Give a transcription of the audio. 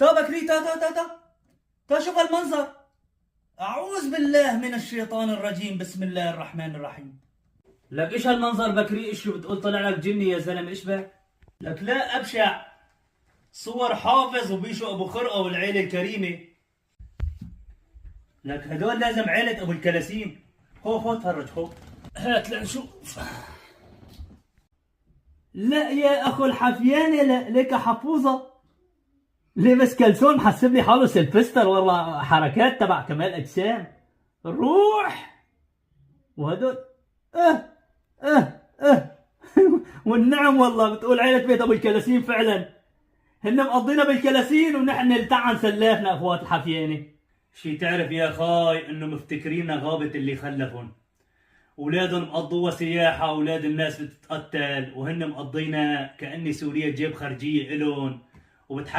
تا بكري تا شوف المنظر. أعوذ بالله من الشيطان الرجيم، بسم الله الرحمن الرحيم. لك إيش هالمنظر بكري؟ إيش بتقول طلع لك جني يا زلمة؟ إيش بك؟ لك لا أبشع، صور حافظ وبيشو أبو خرقة والعيلة الكريمة. لك هدول لازم عيلة أبو الكلاسين. هو تفرج هو. هات لنشوف. لا يا أخو الحفيانة، لا ليك حفوظة، لبس كلسون محسب لي حاله سيلفستر، والله حركات تبع كمال أجسام. روح. وهدول اه اه والنعم والله بتقول عيلة بيت أبو الكلاسين فعلا. هن مقضينا بالكلاسين ونحن التعن سلافنا اخوات الحفيانه. شي تعرف يا خاي انه مفتكريننا غابة اللي خلفهم. اولادهم مقضوها سياحة، اولاد الناس بتتقتل، وهن مقضينا كأني سوريا جيب خارجية الون